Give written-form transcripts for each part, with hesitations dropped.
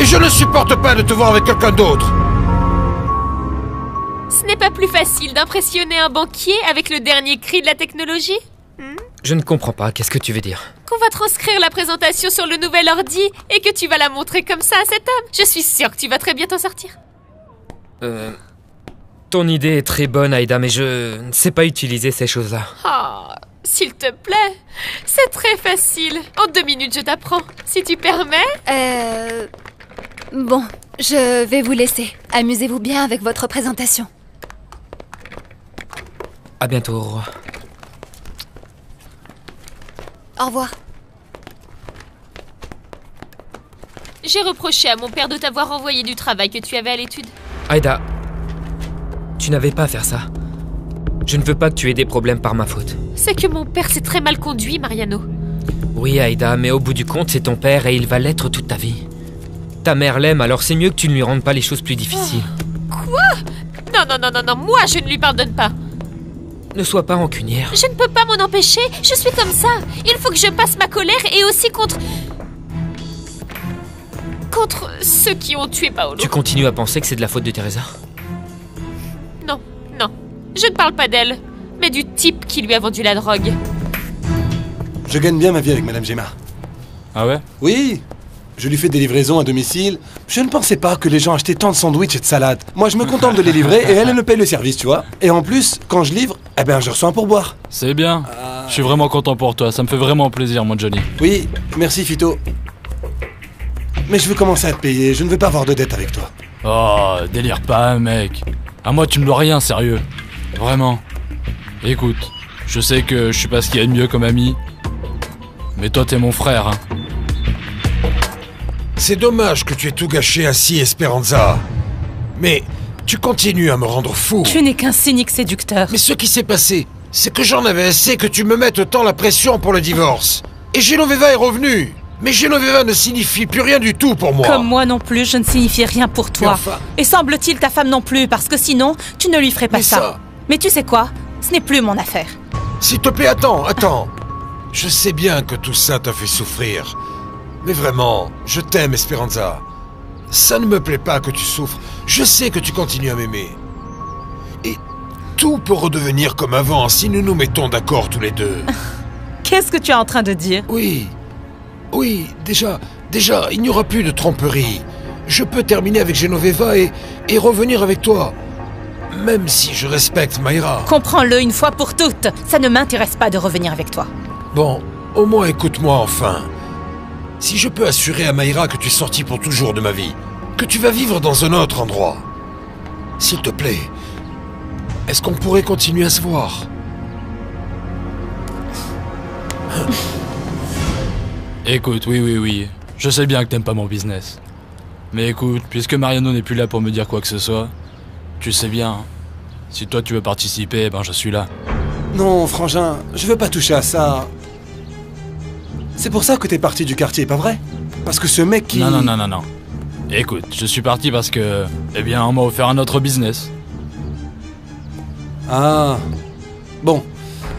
Et je ne supporte pas de te voir avec quelqu'un d'autre. Ce n'est pas plus facile d'impressionner un banquier avec le dernier cri de la technologie? Je ne comprends pas, qu'est-ce que tu veux dire? Qu'on va transcrire la présentation sur le nouvel ordi et que tu vas la montrer comme ça à cet homme. Je suis sûre que tu vas très bien t'en sortir. Ton idée est très bonne, Aïda, mais je ne sais pas utiliser ces choses-là. Oh, s'il te plaît, c'est très facile. En 2 minutes, je t'apprends. Si tu permets... Bon, je vais vous laisser. Amusez-vous bien avec votre présentation. À bientôt, au revoir. Au revoir. J'ai reproché à mon père de t'avoir envoyé du travail que tu avais à l'étude. Aïda, tu n'avais pas à faire ça. Je ne veux pas que tu aies des problèmes par ma faute. C'est que mon père s'est très mal conduit, Mariano. Oui, Aïda, mais au bout du compte, c'est ton père et il va l'être toute ta vie. Ta mère l'aime, alors c'est mieux que tu ne lui rendes pas les choses plus difficiles. Quoi? Non, moi je ne lui pardonne pas. Ne sois pas rancunière. Je ne peux pas m'en empêcher, je suis comme ça. Il faut que je passe ma colère et aussi contre ceux qui ont tué Paolo. Tu continues à penser que c'est de la faute de Teresa? Non, je ne parle pas d'elle, mais du type qui lui a vendu la drogue. Je gagne bien ma vie avec Madame Gemma. Ah ouais? Oui, je lui fais des livraisons à domicile. Je ne pensais pas que les gens achetaient tant de sandwichs et de salades. Moi, je me contente de les livrer et elle me paye le service, tu vois. Et en plus, quand je livre, je reçois un pourboire. C'est bien. Je suis vraiment content pour toi, ça me fait vraiment plaisir, mon Johnny. Oui, merci Fito. Mais je veux commencer à te payer, je ne veux pas avoir de dette avec toi. Oh, délire pas, mec. À moi, tu me dois rien, sérieux. Vraiment. Écoute, je sais que je suis pas ce qu'il y a de mieux comme ami. Mais toi, t'es mon frère, hein. C'est dommage que tu aies tout gâché ainsi, Esperanza. Mais tu continues à me rendre fou. Tu n'es qu'un cynique séducteur. Mais ce qui s'est passé, c'est que j'en avais assez que tu me mettes autant la pression pour le divorce. Et Genoveva est revenue. Mais Genoveva ne signifie plus rien du tout pour moi. Comme moi non plus, je ne signifie rien pour toi. Enfin... Et semble-t-il ta femme non plus, parce que sinon, tu ne lui ferais pas ça. Mais tu sais quoi? Ce n'est plus mon affaire. S'il te plaît, attends. Je sais bien que tout ça t'a fait souffrir. Mais vraiment, je t'aime, Esperanza. Ça ne me plaît pas que tu souffres. Je sais que tu continues à m'aimer. Et tout peut redevenir comme avant si nous nous mettons d'accord tous les deux. Qu'est-ce que tu es en train de dire? Oui, déjà, il n'y aura plus de tromperie. Je peux terminer avec Genoveva et revenir avec toi. Même si je respecte Mayra. Comprends-le une fois pour toutes. Ça ne m'intéresse pas de revenir avec toi. Bon, au moins écoute-moi enfin. Si je peux assurer à Mayra que tu es sorti pour toujours de ma vie, que tu vas vivre dans un autre endroit, s'il te plaît, est-ce qu'on pourrait continuer à se voir? Écoute, oui. Je sais bien que t'aimes pas mon business. Mais écoute, puisque Mariano n'est plus là pour me dire quoi que ce soit, tu sais bien, hein, si toi tu veux participer, je suis là. Non, frangin, je veux pas toucher à ça. C'est pour ça que t'es parti du quartier, pas vrai? Parce que ce mec qui... Non. Écoute, je suis parti parce que... on m'a offert un autre business. Ah... Bon.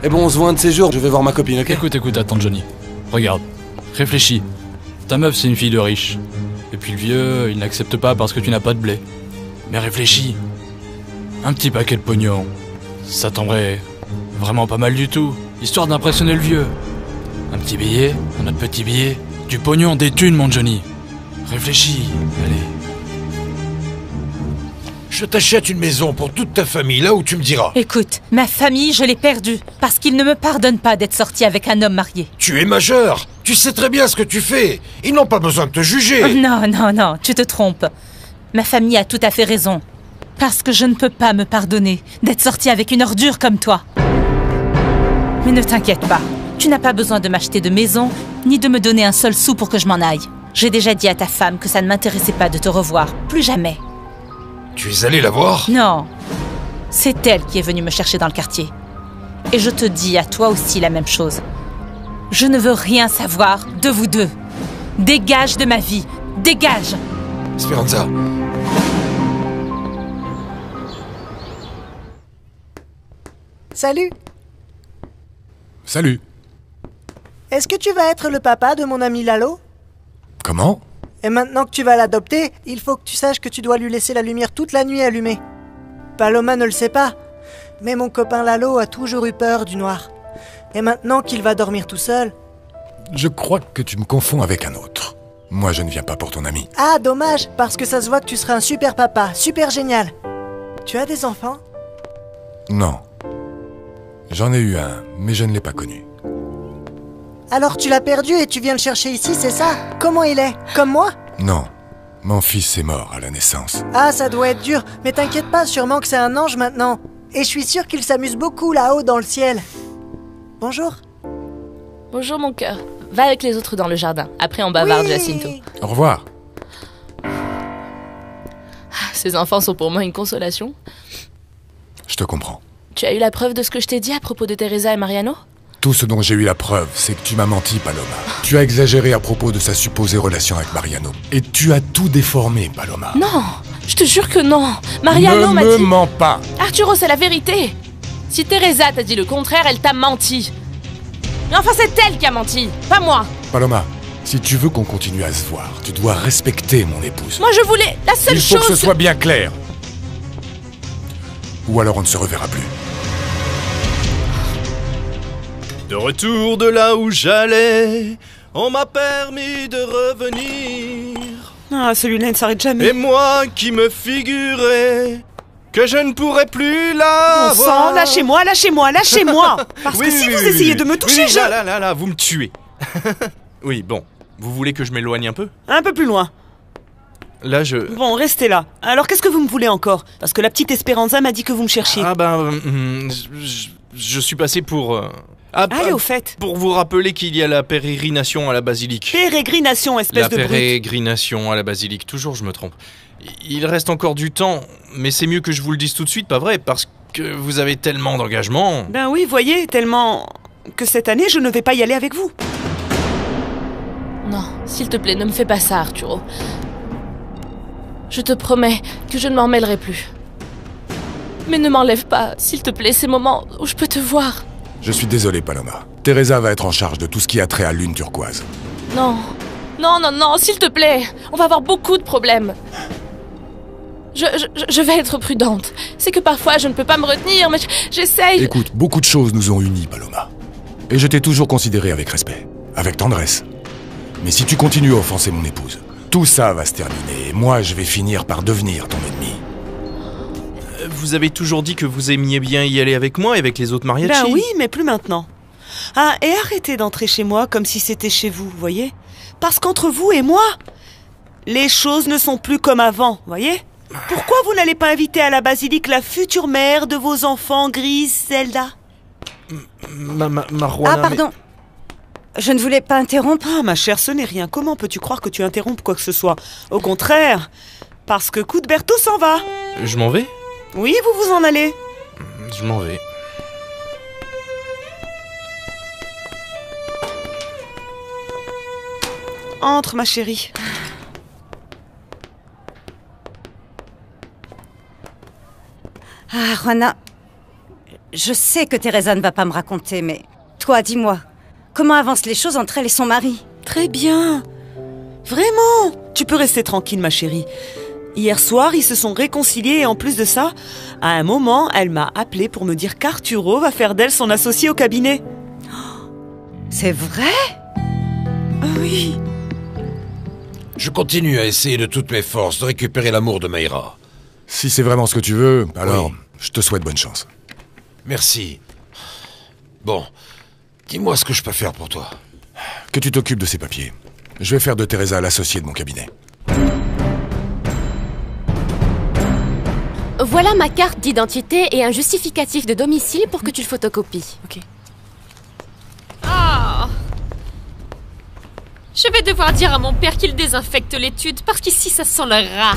On se voit un de ces jours, je vais voir ma copine, ok? Écoute, attends, Johnny. Regarde. Réfléchis. Ta meuf, c'est une fille de riche. Et puis le vieux, il n'accepte pas parce que tu n'as pas de blé. Mais réfléchis. Un petit paquet de pognon. Ça tomberait vraiment pas mal du tout. Histoire d'impressionner le vieux. Un petit billet, un autre petit billet. Du pognon, des thunes, mon Johnny. Réfléchis, allez. Je t'achète une maison pour toute ta famille, là où tu me diras. Écoute, ma famille, je l'ai perdue. Parce qu'ils ne me pardonnent pas d'être sorti avec un homme marié. Tu es majeur. Tu sais très bien ce que tu fais. Ils n'ont pas besoin de te juger. Non, tu te trompes. Ma famille a tout à fait raison. Parce que je ne peux pas me pardonner d'être sorti avec une ordure comme toi. Mais ne t'inquiète pas. Tu n'as pas besoin de m'acheter de maison, ni de me donner un seul sou pour que je m'en aille. J'ai déjà dit à ta femme que ça ne m'intéressait pas de te revoir. Plus jamais. Tu es allé la voir? Non. C'est elle qui est venue me chercher dans le quartier. Et je te dis à toi aussi la même chose. Je ne veux rien savoir de vous deux. Dégage de ma vie. Dégage! Esperanza. Salut. Salut. Est-ce que tu vas être le papa de mon ami Lalo? Comment? Et maintenant que tu vas l'adopter, il faut que tu saches que tu dois lui laisser la lumière toute la nuit allumée. Paloma ne le sait pas, mais mon copain Lalo a toujours eu peur du noir. Et maintenant qu'il va dormir tout seul... Je crois que tu me confonds avec un autre. Moi, je ne viens pas pour ton ami. Ah, dommage, parce que ça se voit que tu seras un super papa, super génial. Tu as des enfants? Non. J'en ai eu un, mais je ne l'ai pas connu. Alors tu l'as perdu et tu viens le chercher ici, c'est ça? Comment il est? Comme moi? Non. Mon fils est mort à la naissance. Ah, ça doit être dur, mais t'inquiète pas, sûrement que c'est un ange maintenant. Et je suis sûre qu'il s'amuse beaucoup là-haut dans le ciel. Bonjour. Bonjour mon cœur. Va avec les autres dans le jardin. Après on bavarde, Jacinto. Au revoir. Ces enfants sont pour moi une consolation. Je te comprends. Tu as eu la preuve de ce que je t'ai dit à propos de Teresa et Mariano? Tout ce dont j'ai eu la preuve, c'est que tu m'as menti, Paloma. Tu as exagéré à propos de sa supposée relation avec Mariano. Et tu as tout déformé, Paloma. Non, je te jure que non. Mariano m'a dit... Ne me mens pas. Arturo, c'est la vérité. Si Teresa t'a dit le contraire, elle t'a menti. Mais enfin, c'est elle qui a menti, pas moi. Paloma, si tu veux qu'on continue à se voir, tu dois respecter mon épouse. Moi, je voulais... La seule chose... Il faut que ce soit bien clair. Ou alors on ne se reverra plus. De retour de là où j'allais, on m'a permis de revenir. Ah, celui-là ne s'arrête jamais. Et moi qui me figurais que je ne pourrais plus la Bon sang, lâchez-moi, lâchez-moi, lâchez-moi. Parce que si vous essayez de me toucher, je... Là, vous me tuez. Oui, bon. Vous voulez que je m'éloigne un peu? Un peu plus loin. Là, je... Bon, restez là. Alors, qu'est-ce que vous me voulez encore? Parce que la petite Esperanza m'a dit que vous me cherchiez. Ah ben... je suis passé pour... Allez, au fait. Pour vous rappeler qu'il y a la pérégrination à la basilique. Pérégrination, espèce de brute. La pérégrination à la basilique. Toujours, je me trompe. Il reste encore du temps, mais c'est mieux que je vous le dise tout de suite, pas vrai? Parce que vous avez tellement d'engagement. Ben oui, voyez, tellement... que cette année, je ne vais pas y aller avec vous. Non, s'il te plaît, ne me fais pas ça, Arturo. Je te promets que je ne m'en mêlerai plus. Mais ne m'enlève pas, s'il te plaît, ces moments où je peux te voir. Je suis désolé, Paloma. Teresa va être en charge de tout ce qui a trait à Lune Turquoise. Non, non, non, non, s'il te plaît. On va avoir beaucoup de problèmes. Je vais être prudente. C'est que parfois je ne peux pas me retenir, mais j'essaye... Écoute, beaucoup de choses nous ont unis, Paloma. Et je t'ai toujours considéré avec respect, avec tendresse. Mais si tu continues à offenser mon épouse, tout ça va se terminer et moi je vais finir par devenir ton ennemi. Vous avez toujours dit que vous aimiez bien y aller avec moi et avec les autres mariachis. Ben oui, mais plus maintenant. Ah, et arrêtez d'entrer chez moi comme si c'était chez vous, voyez? Parce qu'entre vous et moi, les choses ne sont plus comme avant, voyez? Pourquoi vous n'allez pas inviter à la basilique la future mère de vos enfants, Grise, Zelda? Ah, pardon. Je ne voulais pas interrompre. Ah, ma chère, ce n'est rien. Comment peux-tu croire que tu interrompes quoi que ce soit? Au contraire, parce que Cuthberto s'en va. Je m'en vais? Oui, vous vous en allez. Je m'en vais. Entre, ma chérie. Ah, Juana, je sais que Teresa ne va pas me raconter, mais toi, dis-moi, comment avancent les choses entre elle et son mari? Très bien. Vraiment. Tu peux rester tranquille, ma chérie. Hier soir, ils se sont réconciliés et en plus de ça, à un moment, elle m'a appelé pour me dire qu'Arturo va faire d'elle son associé au cabinet. C'est vrai? Oui. Je continue à essayer de toutes mes forces de récupérer l'amour de Mayra. Si c'est vraiment ce que tu veux, alors je te souhaite bonne chance. Merci. Bon, dis-moi ce que je peux faire pour toi. Que tu t'occupes de ces papiers. Je vais faire de Teresa l'associée de mon cabinet. Voilà ma carte d'identité et un justificatif de domicile pour que tu le photocopies. Ok. Oh. Je vais devoir dire à mon père qu'il désinfecte l'étude parce qu'ici ça sent le rat.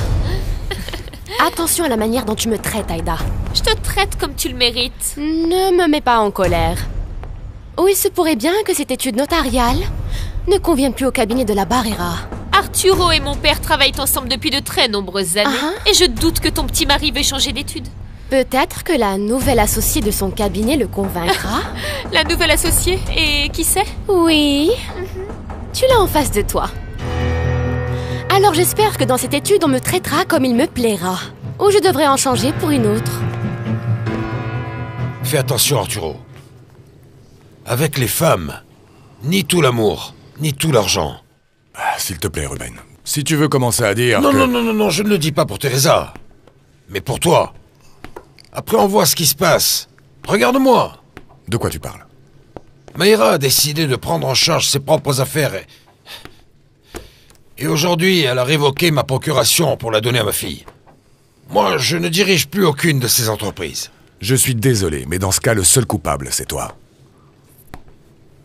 Attention à la manière dont tu me traites, Aïda. Je te traite comme tu le mérites. Ne me mets pas en colère. Ou il se pourrait bien que cette étude notariale ne convienne plus au cabinet de la Barrera. Arturo et mon père travaillent ensemble depuis de très nombreuses années. Et je doute que ton petit mari veuille changer d'études. Peut-être que la nouvelle associée de son cabinet le convaincra. La nouvelle associée? Et qui c'est? Oui. Tu l'as en face de toi. Alors j'espère que dans cette étude, on me traitera comme il me plaira. Ou je devrais en changer pour une autre. Fais attention, Arturo. Avec les femmes, ni tout l'amour, ni tout l'argent. Ah, s'il te plaît, Ruben. Si tu veux commencer à dire Non, que... non, je ne le dis pas pour Teresa. Mais pour toi. Après, on voit ce qui se passe. Regarde-moi. De quoi tu parles? Mayra a décidé de prendre en charge ses propres affaires et aujourd'hui, elle a révoqué ma procuration pour la donner à ma fille. Moi, je ne dirige plus aucune de ces entreprises. Je suis désolé, mais dans ce cas, le seul coupable, c'est toi.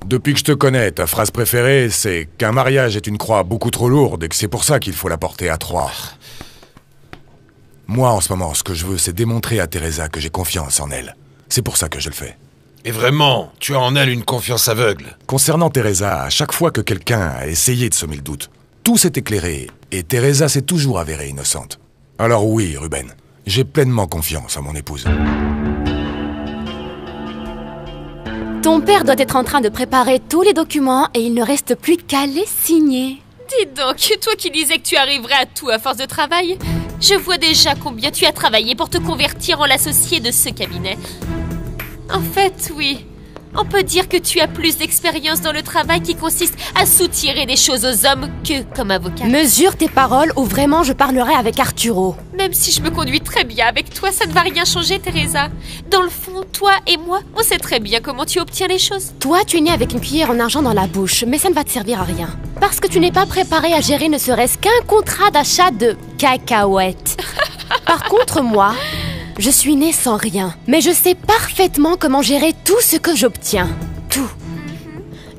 Depuis que je te connais, ta phrase préférée, c'est qu'un mariage est une croix beaucoup trop lourde et que c'est pour ça qu'il faut la porter à 3. Moi, en ce moment, ce que je veux, c'est démontrer à Teresa que j'ai confiance en elle. C'est pour ça que je le fais. Et vraiment, tu as en elle une confiance aveugle. Concernant Teresa, à chaque fois que quelqu'un a essayé de semer le doute, tout s'est éclairé et Teresa s'est toujours avérée innocente. Alors oui, Ruben, j'ai pleinement confiance en mon épouse. Ton père doit être en train de préparer tous les documents et il ne reste plus qu'à les signer. Dis donc, toi qui disais que tu arriverais à tout à force de travail, je vois déjà combien tu as travaillé pour te convertir en l'associé de ce cabinet. En fait, oui. On peut dire que tu as plus d'expérience dans le travail qui consiste à soutirer des choses aux hommes que comme avocat. Mesure tes paroles ou vraiment je parlerai avec Arturo. Même si je me conduis très bien avec toi, ça ne va rien changer, Teresa. Dans le fond, toi et moi, on sait très bien comment tu obtiens les choses. Toi, tu es né avec une cuillère en argent dans la bouche, mais ça ne va te servir à rien. Parce que tu n'es pas préparé à gérer ne serait-ce qu'un contrat d'achat de cacahuètes. Par contre, moi... je suis née sans rien, mais je sais parfaitement comment gérer tout ce que j'obtiens. Tout.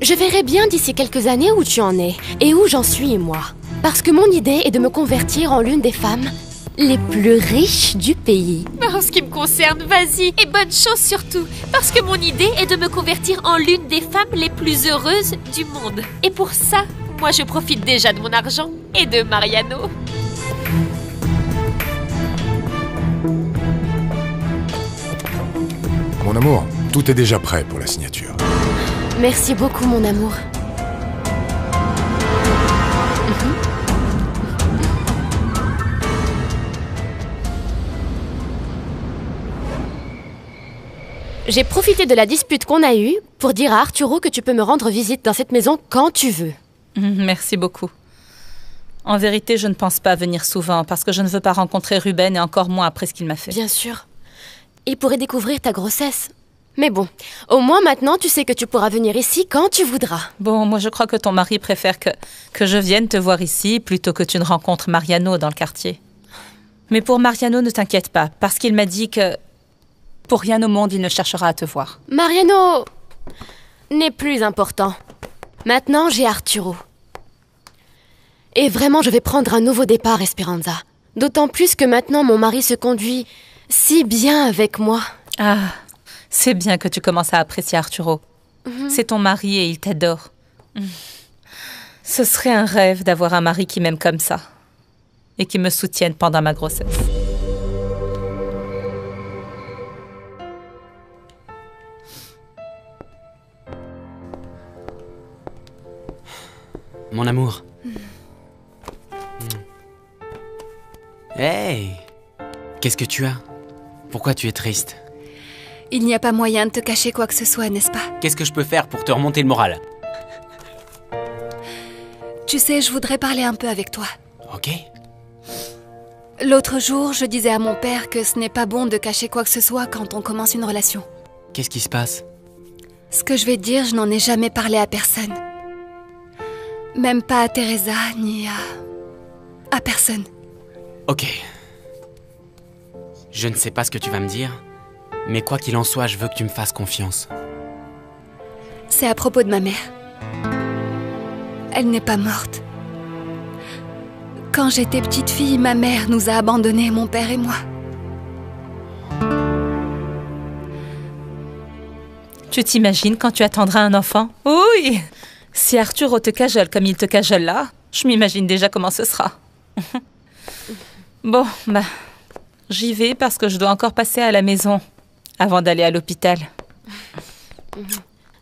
Je verrai bien d'ici quelques années où tu en es et où j'en suis moi. Parce que mon idée est de me convertir en l'une des femmes les plus riches du pays. En ce qui me concerne, vas-y, et bonne chose surtout. Parce que mon idée est de me convertir en l'une des femmes les plus heureuses du monde. Et pour ça, moi je profite déjà de mon argent et de Mariano. Mon amour, tout est déjà prêt pour la signature. Merci beaucoup, mon amour. J'ai profité de la dispute qu'on a eue pour dire à Arturo que tu peux me rendre visite dans cette maison quand tu veux. Merci beaucoup. En vérité, je ne pense pas venir souvent parce que je ne veux pas rencontrer Ruben et encore moins après ce qu'il m'a fait. Bien sûr. Il pourrait découvrir ta grossesse. Mais bon, au moins maintenant, tu sais que tu pourras venir ici quand tu voudras. Bon, moi je crois que ton mari préfère que je vienne te voir ici plutôt que tu ne rencontres Mariano dans le quartier. Mais pour Mariano, ne t'inquiète pas, parce qu'il m'a dit que pour rien au monde, il ne cherchera à te voir. Mariano n'est plus important. Maintenant, j'ai Arturo. Et vraiment, je vais prendre un nouveau départ, Esperanza. D'autant plus que maintenant, mon mari se conduit si bien avec moi. Ah, c'est bien que tu commences à apprécier Arturo. C'est ton mari et il t'adore. Ce serait un rêve d'avoir un mari qui m'aime comme ça et qui me soutienne pendant ma grossesse. Mon amour. Hey! Qu'est-ce que tu as? Pourquoi tu es triste? Il n'y a pas moyen de te cacher quoi que ce soit, n'est-ce pas? Qu'est-ce que je peux faire pour te remonter le moral? Tu sais, je voudrais parler un peu avec toi. Ok. L'autre jour, je disais à mon père que ce n'est pas bon de cacher quoi que ce soit quand on commence une relation. Qu'est-ce qui se passe? Ce que je vais te dire, je n'en ai jamais parlé à personne. Même pas à Teresa, ni à personne. Ok. Je ne sais pas ce que tu vas me dire, mais quoi qu'il en soit, je veux que tu me fasses confiance. C'est à propos de ma mère. Elle n'est pas morte. Quand j'étais petite fille, ma mère nous a abandonnés, mon père et moi. Tu t'imagines quand tu attendras un enfant? Oui! Si Arturo te cajole comme il te cajole là, je m'imagine déjà comment ce sera. Bon, j'y vais parce que je dois encore passer à la maison avant d'aller à l'hôpital.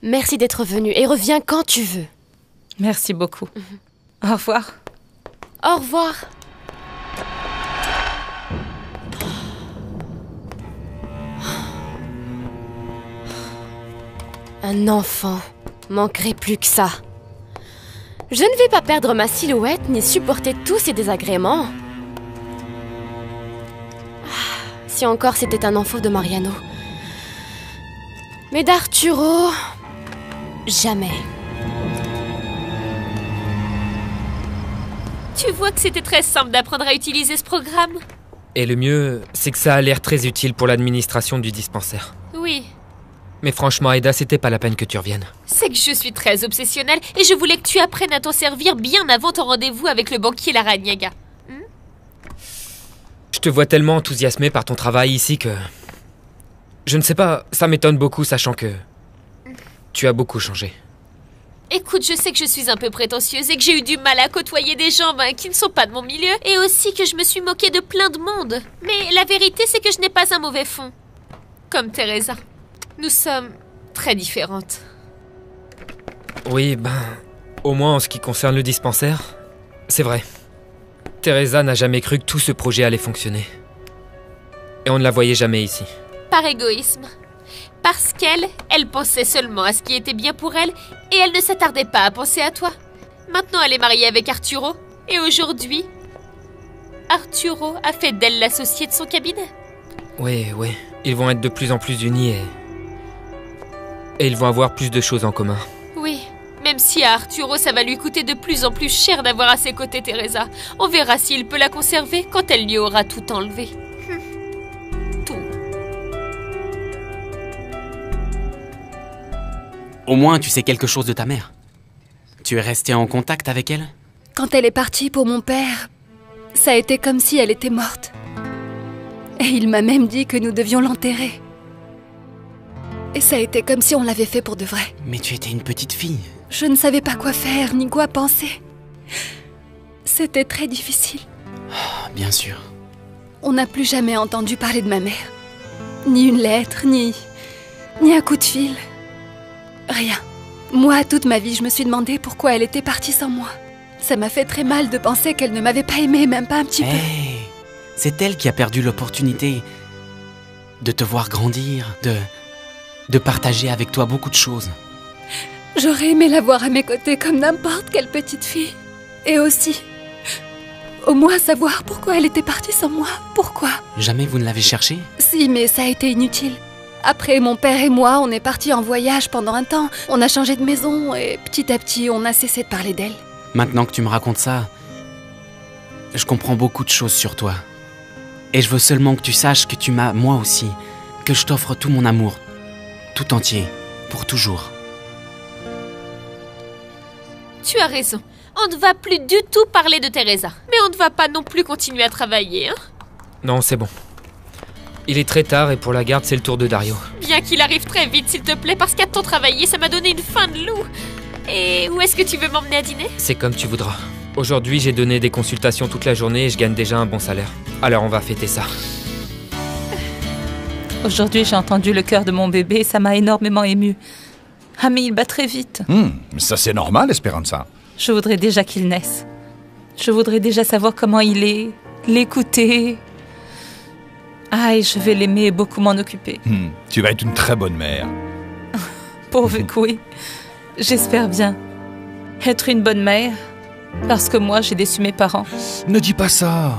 Merci d'être venu et reviens quand tu veux. Merci beaucoup. Au revoir. Au revoir. Un enfant. Manquerait plus que ça. Je ne vais pas perdre ma silhouette ni supporter tous ces désagréments. Si encore c'était un enfant de Mariano. Mais d'Arturo... jamais. Tu vois que c'était très simple d'apprendre à utiliser ce programme. Et le mieux, c'est que ça a l'air très utile pour l'administration du dispensaire. Oui. Mais franchement, Aida, c'était pas la peine que tu reviennes. C'est que je suis très obsessionnelle et je voulais que tu apprennes à t'en servir bien avant ton rendez-vous avec le banquier Larrañaga. Je te vois tellement enthousiasmé par ton travail ici que... Je ne sais pas, ça m'étonne beaucoup sachant que... Tu as beaucoup changé. Écoute, je sais que je suis un peu prétentieuse et que j'ai eu du mal à côtoyer des gens qui ne sont pas de mon milieu, et aussi que je me suis moquée de plein de monde. Mais la vérité, c'est que je n'ai pas un mauvais fond. Comme Teresa. Nous sommes très différentes. Oui, au moins en ce qui concerne le dispensaire, c'est vrai. Teresa n'a jamais cru que tout ce projet allait fonctionner. Et on ne la voyait jamais ici. Par égoïsme. Parce elle pensait seulement à ce qui était bien pour elle et elle ne s'attardait pas à penser à toi. Maintenant, elle est mariée avec Arturo et aujourd'hui, Arturo a fait d'elle l'associée de son cabinet. Oui, ils vont être de plus en plus unis et ils vont avoir plus de choses en commun. Oui, même si à Arturo, ça va lui coûter de plus en plus cher d'avoir à ses côtés Teresa. On verra s'il peut la conserver quand elle lui aura tout enlevé. Au moins, tu sais quelque chose de ta mère. Tu es resté en contact avec elle? Quand elle est partie pour mon père, ça a été comme si elle était morte. Et il m'a même dit que nous devions l'enterrer. Et ça a été comme si on l'avait fait pour de vrai. Mais tu étais une petite fille. Je ne savais pas quoi faire, ni quoi penser. C'était très difficile. Oh, bien sûr. On n'a plus jamais entendu parler de ma mère. Ni une lettre, ni un coup de fil. Rien. Moi, toute ma vie, je me suis demandé pourquoi elle était partie sans moi. Ça m'a fait très mal de penser qu'elle ne m'avait pas aimée, même pas un petit peu. C'est elle qui a perdu l'opportunité de te voir grandir, de partager avec toi beaucoup de choses. J'aurais aimé la voir à mes côtés comme n'importe quelle petite fille. Et aussi, au moins savoir pourquoi elle était partie sans moi. Pourquoi? Jamais vous ne l'avez cherchée? Si, mais ça a été inutile. Après, mon père et moi, on est partis en voyage pendant un temps. On a changé de maison et petit à petit, on a cessé de parler d'elle. Maintenant que tu me racontes ça, je comprends beaucoup de choses sur toi. Et je veux seulement que tu saches que tu m'as, moi aussi, que je t'offre tout mon amour, tout entier, pour toujours. Tu as raison. On ne va plus du tout parler de Teresa. Mais on ne va pas non plus continuer à travailler, hein? Non, c'est bon. Il est très tard et pour la garde, c'est le tour de Dario. Bien qu'il arrive très vite, s'il te plaît, parce qu'à tant travailler, ça m'a donné une faim de loup. Et où est-ce que tu veux m'emmener à dîner? C'est comme tu voudras. Aujourd'hui, j'ai donné des consultations toute la journée et je gagne déjà un bon salaire. Alors on va fêter ça. Aujourd'hui, j'ai entendu le cœur de mon bébé et ça m'a énormément émue. Ah, mais il bat très vite. Ça c'est normal, Esperanza. Je voudrais déjà qu'il naisse. Je voudrais déjà savoir comment il est, l'écouter. Ah, et je vais l'aimer et beaucoup m'en occuper. Tu vas être une très bonne mère. Pourvu que oui. J'espère bien. Être une bonne mère, parce que moi, j'ai déçu mes parents. Ne dis pas ça.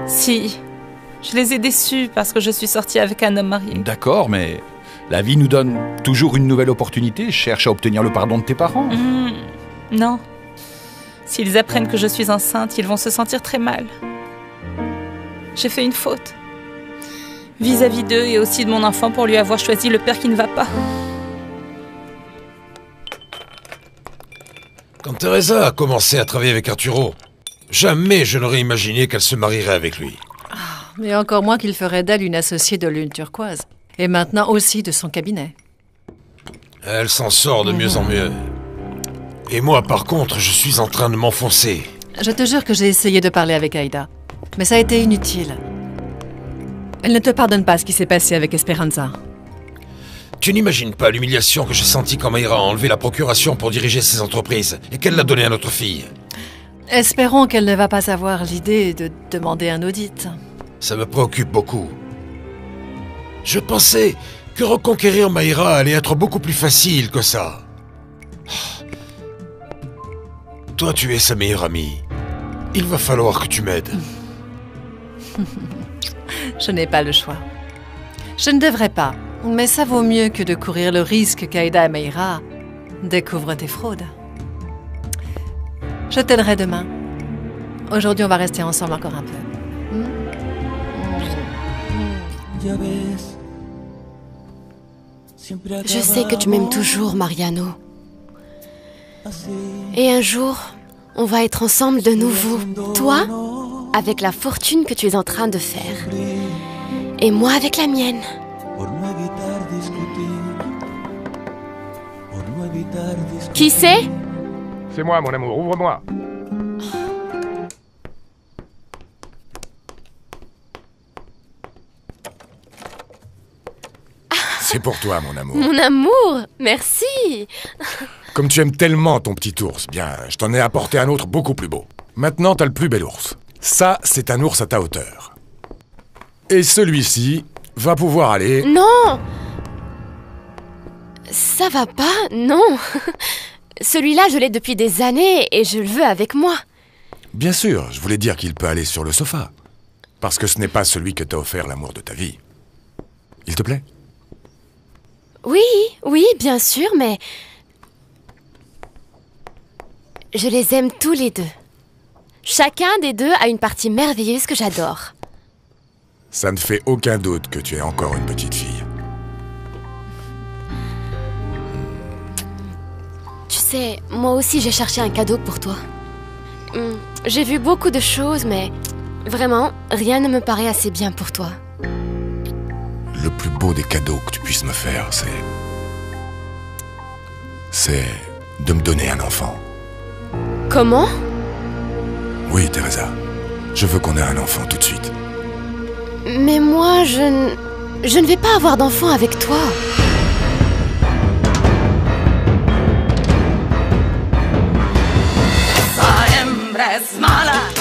Si, je les ai déçus parce que je suis sortie avec un homme marié. D'accord, mais la vie nous donne toujours une nouvelle opportunité. Cherche à obtenir le pardon de tes parents. Non. S'ils apprennent que je suis enceinte, ils vont se sentir très mal. J'ai fait une faute. Vis-à-vis d'eux et aussi de mon enfant pour lui avoir choisi le père qui ne va pas. Quand Teresa a commencé à travailler avec Arturo, jamais je n'aurais imaginé qu'elle se marierait avec lui. Mais encore moins qu'il ferait d'elle une associée de Lune Turquoise. Et maintenant aussi de son cabinet. Elle s'en sort de mieux en mieux. Et moi, par contre, je suis en train de m'enfoncer. Je te jure que j'ai essayé de parler avec Aida. Mais ça a été inutile. Elle ne te pardonne pas ce qui s'est passé avec Esperanza. Tu n'imagines pas l'humiliation que j'ai sentie quand Mayra a enlevé la procuration pour diriger ses entreprises et qu'elle l'a donnée à notre fille. Espérons qu'elle ne va pas avoir l'idée de demander un audit. Ça me préoccupe beaucoup. Je pensais que reconquérir Mayra allait être beaucoup plus facile que ça. Toi, tu es sa meilleure amie. Il va falloir que tu m'aides. Je n'ai pas le choix. Je ne devrais pas, mais ça vaut mieux que de courir le risque qu'Aïda et Mayra découvrent tes fraudes. Je t'aiderai demain. Aujourd'hui, on va rester ensemble encore un peu. Je sais que tu m'aimes toujours, Mariano. Et un jour, on va être ensemble de nouveau. Toi, avec la fortune que tu es en train de faire. Et moi avec la mienne. Qui c'est? C'est moi, mon amour, ouvre-moi. C'est pour toi, mon amour. Mon amour, merci. Comme tu aimes tellement ton petit ours, bien, je t'en ai apporté un autre beaucoup plus beau. Maintenant, t'as le plus bel ours. Ça, c'est un ours à ta hauteur. Et celui-ci va pouvoir aller... Non! Ça va pas, non. Celui-là, je l'ai depuis des années et je le veux avec moi. Bien sûr, je voulais dire qu'il peut aller sur le sofa. Parce que ce n'est pas celui que t'a offert l'amour de ta vie. Il te plaît? Oui, oui, bien sûr, mais... Je les aime tous les deux. Chacun des deux a une partie merveilleuse que j'adore. Ça ne fait aucun doute que tu es encore une petite fille. Tu sais, moi aussi j'ai cherché un cadeau pour toi. J'ai vu beaucoup de choses, mais vraiment, rien ne me paraît assez bien pour toi. Le plus beau des cadeaux que tu puisses me faire, c'est de me donner un enfant. Comment? Oui, Teresa. Je veux qu'on ait un enfant tout de suite. Mais moi, je ne vais pas avoir d'enfant avec toi. Esa hembra es mala.